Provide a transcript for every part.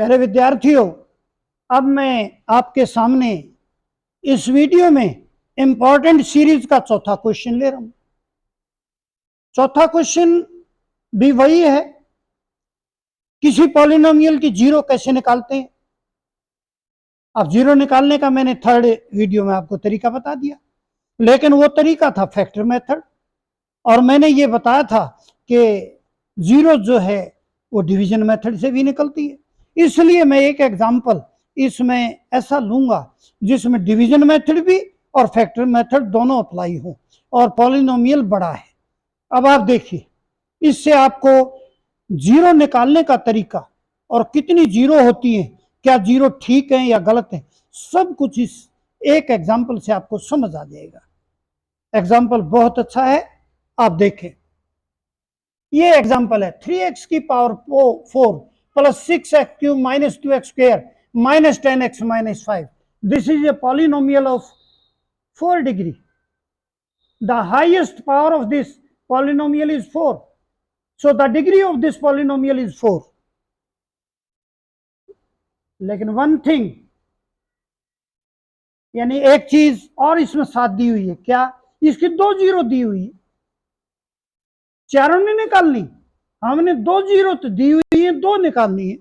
प्यारे विद्यार्थियों, अब मैं आपके सामने इस वीडियो में इंपॉर्टेंट सीरीज का चौथा क्वेश्चन ले रहा हूं। चौथा क्वेश्चन भी वही है, किसी पॉलिनोमियल की जीरो कैसे निकालते हैं। अब जीरो निकालने का मैंने थर्ड वीडियो में आपको तरीका बता दिया, लेकिन वो तरीका था फैक्टर मेथड, और मैंने ये बताया था कि जीरो जो है वो डिवीजन मेथड से भी निकलती है। इसलिए मैं एक एग्जांपल इसमें ऐसा लूंगा जिसमें डिवीजन मेथड भी और फैक्टर मेथड दोनों अप्लाई हो और पॉलिनोमियल बड़ा है। अब आप देखिए, इससे आपको जीरो निकालने का तरीका और कितनी जीरो होती है, क्या जीरो ठीक है या गलत है, सब कुछ इस एक एग्जाम्पल से आपको समझ आ जाएगा। एग्जाम्पल बहुत अच्छा है, आप देखें। ये एग्जाम्पल है 3x की power 4 plus 6x cube minus 2x square minus 10x minus 5। This is a polynomial of 4 degree. The highest power of this polynomial is 4, so the degree of this polynomial is 4. लेकिन one thing, यानी एक चीज और इसमें साथ दी हुई है, क्या? इसकी दो जीरो दी हुई है, चारों ने निकालनी, हमने दो जीरो तो दी हुई है, दो निकालनी है।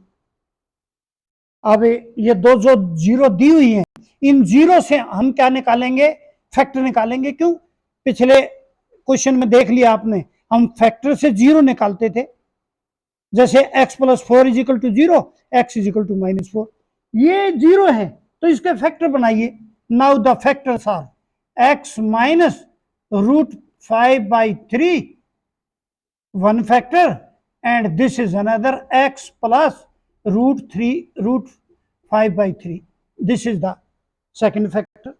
अब ये दो जो जीरो दी हुई है, इन जीरो से हम क्या निकालेंगे? फैक्टर निकालेंगे। क्यों? पिछले क्वेश्चन में देख लिया आपने, हम फैक्टर से जीरो निकालते थे, जैसे x plus 4 is equal to 0, x is equal to minus 4। ये जीरो है तो इसके फैक्टर बनाइए। Now the factors are x minus root 5/3 one factor, and this is another x plus root 5/3, this is the second factor.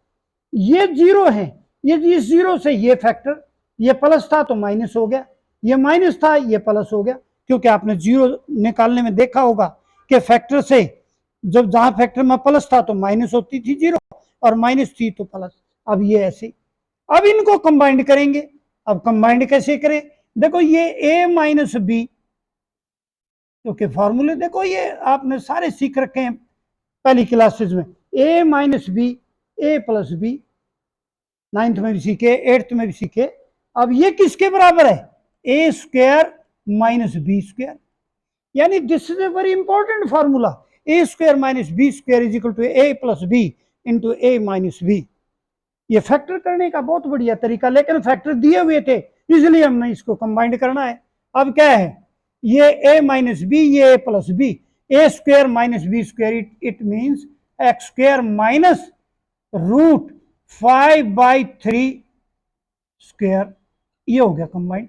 ये zero है, ये इस zero से ये फैक्टर, ये प्लस था तो माइनस हो गया, ये माइनस था ये प्लस हो गया, क्योंकि आपने जीरो निकालने में देखा होगा कि फैक्टर से जब जहां फैक्टर में प्लस था तो माइनस होती थी जीरो, और माइनस थी तो प्लस। अब ये ऐसे, अब इनको कंबाइंड करेंगे। अब कंबाइंड कैसे करें? देखो, ये a माइनस बी, क्योंकि फॉर्मूले देखो ये आपने सारे सीख रखे हैं पहली क्लासेस में, a minus B, A plus B, 9th में भी सीखे, 8th में भी सीखे। अब ये किसके बराबर है? A square minus B square, यानी this is a very important formula, A square minus B square is equal to A plus B into A minus B. ये फैक्टर करने का बहुत बढ़िया तरीका, लेकिन फैक्टर दिए हुए थे इसलिए हमने इसको कंबाइंड करना है। अब क्या है? ये ए माइनस बी, ये A plus B, A square minus B square, it means X square minus root 5/3 square. ये हो गया कंबाइंड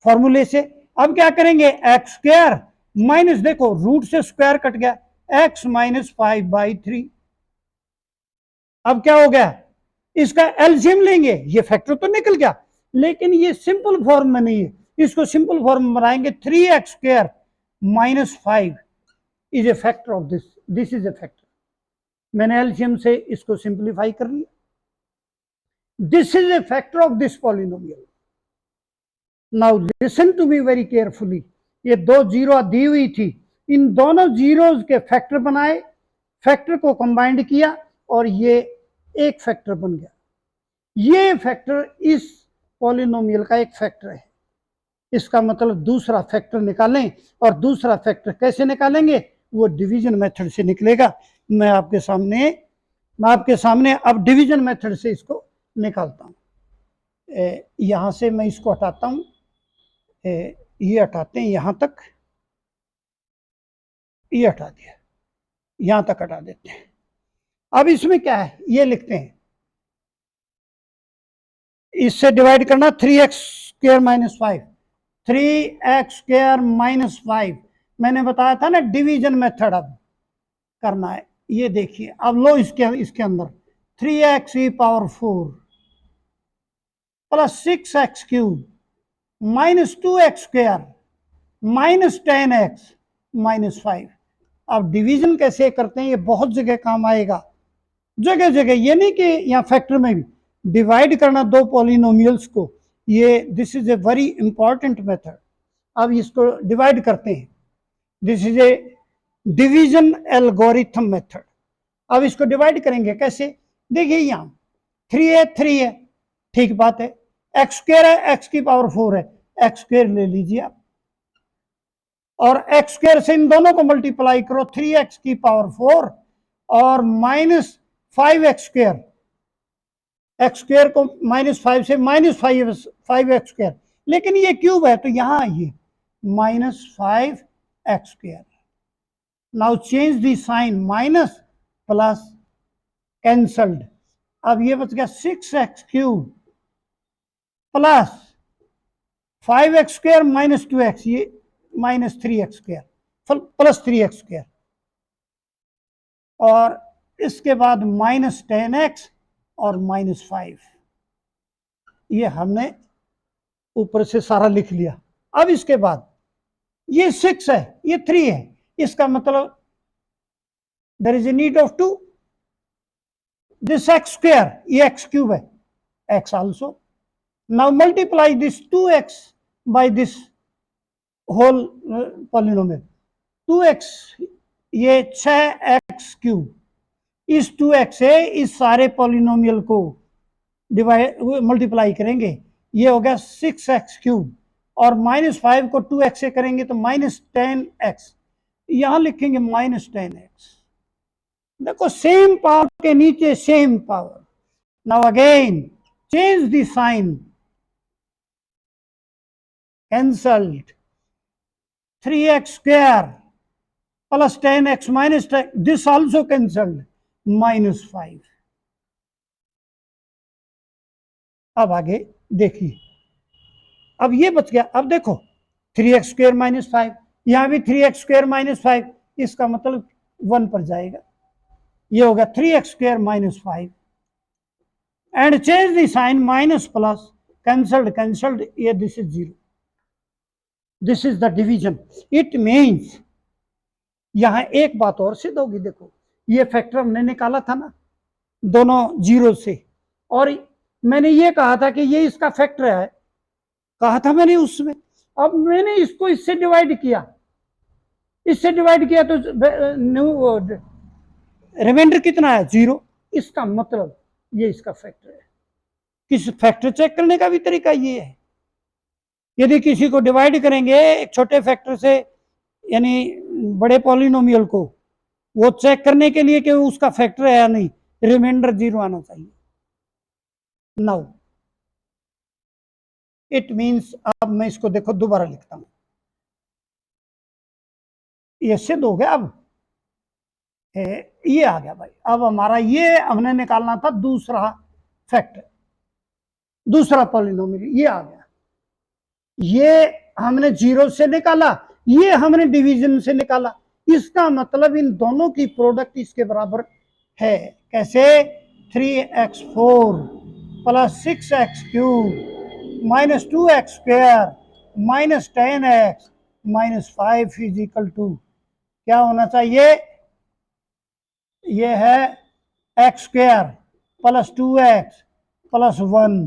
फॉर्मूले से। अब क्या करेंगे? एक्स स्क्वायर माइनस, देखो रूट से स्क्वायर कट गया, एक्स माइनस 5/3। अब क्या हो गया? इसका एलसीएम लेंगे, ये फैक्टर तो निकल गया, लेकिन ये सिंपल फॉर्म में नहीं है, इसको सिंपल फॉर्म में बनाएंगे। 3x square minus 5 is a factor of this, this is a factor. मैंने एलसीएम से इसको सिंप्लीफाई कर लिया, this is a factor of this polynomial. Now listen to me very carefully. ये दो जीरो दी हुई थी, इन दोनों जीरोज के फैक्टर बनाए, फैक्टर को कंबाइंड किया और ये एक फैक्टर बन गया। ये फैक्टर इस पॉलिनोमियल का एक फैक्टर है। इसका मतलब दूसरा फैक्टर निकालें, और दूसरा फैक्टर कैसे निकालेंगे? वो डिवीजन मेथड से निकलेगा। मैं आपके सामने अब डिवीजन मेथड से इसको निकालता हूं। यहां से मैं इसको हटाता हूं, ये हटाते हैं यहां तक, ये हटा दिया, यहां तक हटा देते हैं। अब इसमें क्या है ये लिखते हैं, इससे डिवाइड करना, 3x square minus 5, 3x square minus 5। मैंने बताया था ना डिवीजन मेथड अब करना है। ये देखिए, अब लो इसके अंदर 3x की power 4 plus 6x cube minus 2x square minus 10x minus 5। अब डिवीजन कैसे करते हैं ये बहुत जगह काम आएगा, जगह जगह, ये नहीं कि यहाँ फैक्टर में भी डिवाइड करना दो पॉलिनोमियल्स को, ये this is a very important method. अब इसको डिवाइड करते हैं, this is A division algorithm method. अब इसको डिवाइड करेंगे कैसे, देखिए यहां 3 है, ठीक बात है, एक्स स्क्वायर है, एक्स की पावर 4 है, एक्स स्क्वायर ले लीजिए आप, और एक्स स्क्वायर से इन दोनों को मल्टीप्लाई करो, 3x की पावर 4 और minus 5x square, x square को -5 से -5x स्क्वायर, लेकिन ये क्यूब है तो यहां आइए -5x square. Now change the sign, minus plus cancelled, अब ये बच गया 6x cube plus 5x square minus 2x, ये -3x square plus 3x square, और इसके बाद -10x और -5, ये हमने ऊपर से सारा लिख लिया। अब इसके बाद ये 6 है, ये 3 है, इसका मतलब there is a need of 2, this x square, ये x क्यूब है, x also, now multiply this 2x by this whole polynomial, 2x, ये 6x क्यूब, इस 2x से इस सारे पॉलिनोमियल को डिवाइड मल्टीप्लाई करेंगे, ये हो गया 6x क्यूब, और -5 को 2x से करेंगे तो -10x, यहां लिखेंगे -10x। देखो सेम पावर के नीचे same power. Now again change the sign, cancelled, 3x square plus 10x minus 10, this also cancelled, -5। अब आगे देखिए, अब ये बच गया, अब देखो 3x स्क्वायर -5, यहां भी 3x स्क्वायर -5, इसका मतलब 1 पर जाएगा, ये होगा 3x square -5, and change the sign, minus plus cancelled, ये this is 0, this is the division. It means यहां एक बात और सिद्ध होगी, देखो ये फैक्टर हमने निकाला था ना दोनों जीरो से, और मैंने ये कहा था कि ये इसका फैक्टर है, कहा था मैंने उसमें, अब मैंने इसको इससे डिवाइड किया, तो रिमाइंडर कितना है, 0, इसका मतलब ये इसका फैक्टर है। किस फैक्टर चेक करने का भी तरीका ये है, यदि किसी को डिवाइड करेंगे एक छोटे फैक्टर से, यानी बड़े पॉलिनोमियल को, वो चेक करने के लिए कि उसका फैक्टर है या नहीं, रिमाइंडर 0 आना चाहिए। नाउ इट मीन्स, अब मैं इसको देखो दोबारा लिखता हूं, ये सिद्ध हो गया, अब ये आ गया भाई, अब हमारा ये हमने निकालना था दूसरा फैक्टर, दूसरा पॉलिनोमियल, ये आ गया, ये हमने 0 से निकाला, ये हमने डिवीजन से निकाला, इसका मतलब इन दोनों की प्रोडक्ट इसके बराबर है, कैसे, 3x4 plus 6x cube minus 2x square minus 10x minus 5 is equal to क्या होना चाहिए, ये है x square plus 2x plus 1।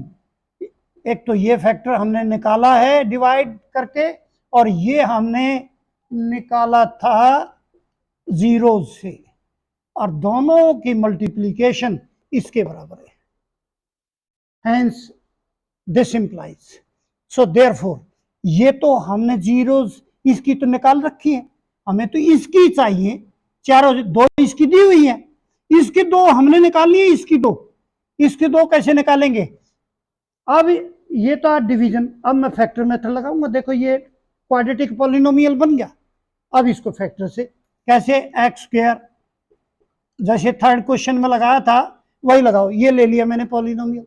एक तो ये फैक्टर हमने निकाला है डिवाइड करके, और ये हमने निकाला था 0 से, और दोनों की मल्टीप्लिकेशन इसके बराबर है, hence this implies, so therefore ये तो हमने जीरोस इसकी तो निकाल रखी है, हमें तो इसकी चाहिए, चारों दो इसकी दी हुई है, इसकी 2 हमने निकाल ली है, इसकी दो कैसे निकालेंगे, अब ये तो डिवीजन, अब मैं फैक्टर मेथड लगाऊंगा, देखो ये क्वाड्रेटिक पॉलिनोमियल बन गया, अब इसको फैक्टर से कैसे, एक्स स्क्वायर जैसे थर्ड क्वेश्चन में लगाया था वही लगाओ, ये ले लिया मैंने पॉलिनोमियल,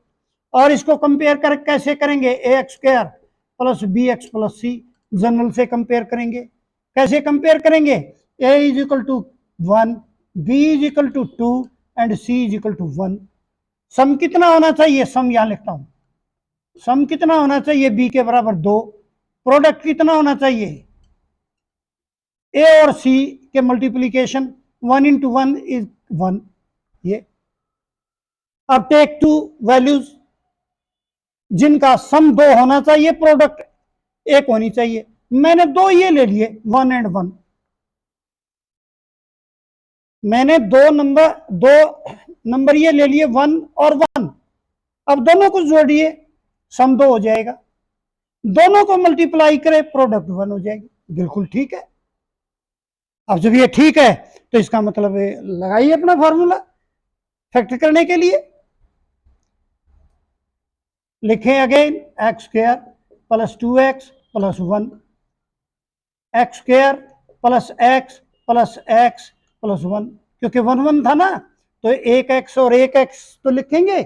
और इसको कंपेयर कर कैसे करेंगे, A X square plus B X plus C, general से कंपेयर करेंगे, कैसे कंपेयर करेंगे, A is equal to 1, B is equal to 2 and C is equal to 1। Sum कितना होना चाहिए, सम यहां लिखता हूं, सम कितना होना चाहिए, बी के बराबर 2, प्रोडक्ट कितना होना चाहिए, ए और सी के मल्टीप्लीकेशन 1 इंटू 1 इज 1, ये। अब टेक 2 वैल्यूज जिनका सम 2 होना चाहिए, प्रोडक्ट 1 होनी चाहिए, मैंने 2 ये ले लिए 1 एंड 1, मैंने दो नंबर ये ले लिए 1 और 1, अब दोनों को जोड़िए, सम 2 हो जाएगा, दोनों को मल्टीप्लाई करें, प्रोडक्ट 1 हो जाएगी। बिल्कुल ठीक है। अब जब ये ठीक है तो इसका मतलब लगाइए अपना फॉर्मूला फैक्टर करने के लिए। लिखें again, x square plus 2x plus 1, x square plus x plus 1, क्योंकि 1 था ना, तो एक एक्स और एक एक्स तो लिखेंगे।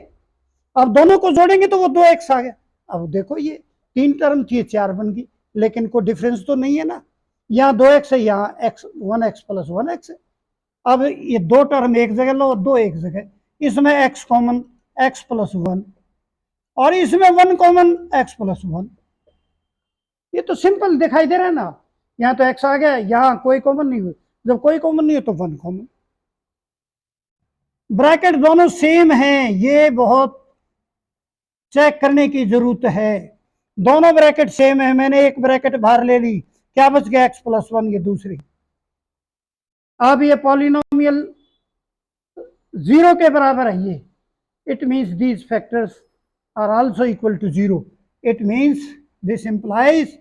अब दोनों को जोड़ेंगे तो वो 2x आ गया। अब देखो ये 3 टर्म थी, 4 बन गई, लेकिन कोई डिफरेंस तो नहीं है ना, यहाँ 2x है, यहाँ x 1x प्लस 1x है। अब ये 2 टर्म एक जगह लो, 2 एक जगह, इसमें x कॉमन x प्लस 1 और इसमें 1 कॉमन x प्लस 1। ये तो सिंपल दिखाई दे रहा है ना, यहाँ तो x आ गया, यहाँ कोई कॉमन नहीं हुई, जब कोई कॉमन नहीं हो तो 1 कॉमन। ब्रैकेट दोनों सेम हैं, ये बहुत चेक करने की जरूरत है। दोनों ब्रैकेट सेम है, मैंने एक ब्रैकेट बाहर ले ली, क्या बच गया x प्लस 1, ये दूसरी। अब ये पॉलिनोमियल 0 के बराबर है ये, it means these factors are also equal to 0। It means this implies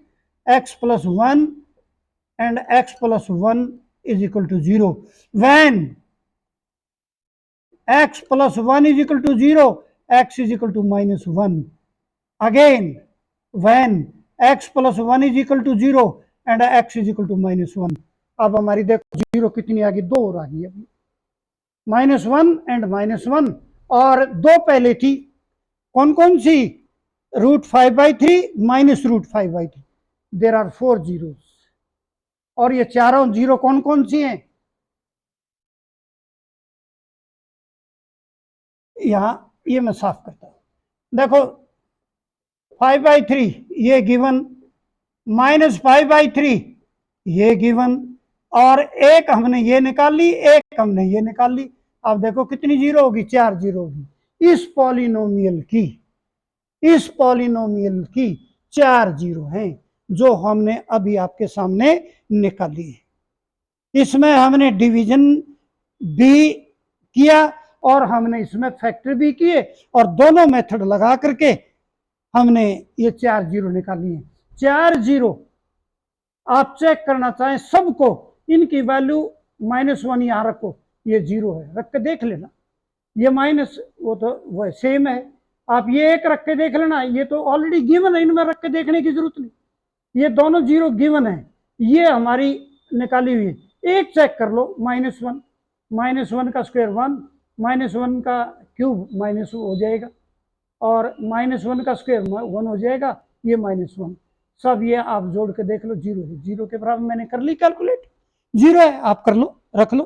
x plus 1 and x plus 1 is equal to 0 when x plus 1 is equal to 0, x is equal to minus 1, again when x plus 1 is equal to 0 and x is equal to minus 1। अब हमारी देखो 0 कितनी आ गई, 2 और आ गई अभी, -1 and -1, और 2 पहले थी, कौन कौन सी, √5/3 माइनस √5/3, देर आर 4 जीरोस, और ये चारों 0 कौन कौन सी हैं, यहां ये मैं साफ करता हूं, देखो 5/3 ये गिवन, -5/3 ये गिवन, और एक हमने ये निकाल ली, एक हमने ये निकाल ली। अब देखो कितनी 0 होगी, 4 0 होगी। इस पॉलिनोमियल की 4 0 हैं जो हमने अभी आपके सामने निकाली है। इसमें हमने डिवीजन भी किया और हमने इसमें फैक्टर भी किए, और दोनों मेथड लगा करके हमने ये 4 0 निकाली है। 4 0 आप चेक करना चाहें सबको, इनकी वैल्यू -1 यहां रखो, ये 0 है, रख के देख लेना, ये माइनस वो तो वो सेम है, आप ये एक रख के देख लेना, ये तो ऑलरेडी गिवन है, इनमें रख के देखने की जरूरत नहीं, ये दोनों 0 गिवन है, ये हमारी निकाली हुई है। एक चेक कर लो, -1 का स्क्वायर 1, -1 का क्यूब माइनस हो जाएगा, और -1 का स्क्वायर 1 हो जाएगा, ये -1, सब ये आप जोड़ के देख लो, 0 है, 0 के बराबर मैंने कर ली कैलकुलेट, 0 है, आप कर लो, रख लो।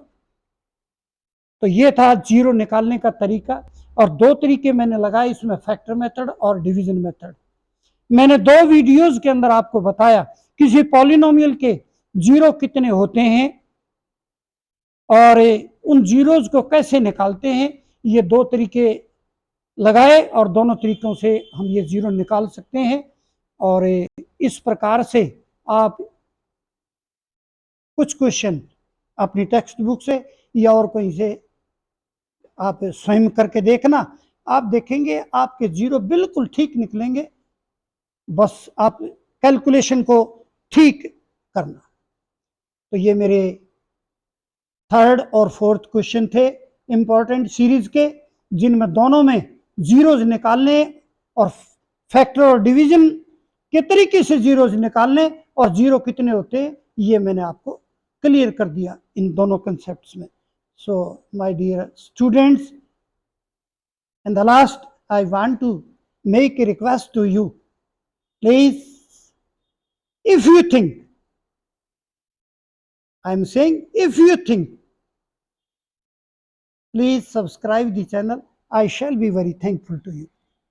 तो ये था 0 निकालने का तरीका, और 2 तरीके मैंने लगाए इसमें, फैक्टर मेथड और डिवीजन मेथड। मैंने 2 वीडियोस के अंदर आपको बताया किसी पॉलिनोमियल के 0 कितने होते हैं और उन जीरोस को कैसे निकालते हैं, ये 2 तरीके लगाए, और दोनों तरीकों से हम ये 0 निकाल सकते हैं। और इस प्रकार से आप कुछ क्वेश्चन अपनी टेक्स्ट बुक से या और कहीं से आप स्वयं करके देखना, आप देखेंगे आपके 0 बिल्कुल ठीक निकलेंगे, बस आप कैलकुलेशन को ठीक करना। तो ये मेरे 3rd और 4th क्वेश्चन थे इंपॉर्टेंट सीरीज के, जिनमें दोनों में जीरोज निकालने और फैक्टर और डिवीजन के तरीके से जीरोज निकालने और 0 कितने होते हैं, ये मैंने आपको क्लियर कर दिया इन दोनों कंसेप्ट्स में। So my dear students, in the last I want to make a request to you, please if you think, I am saying if you think, please subscribe the channel, I shall be very thankful to you.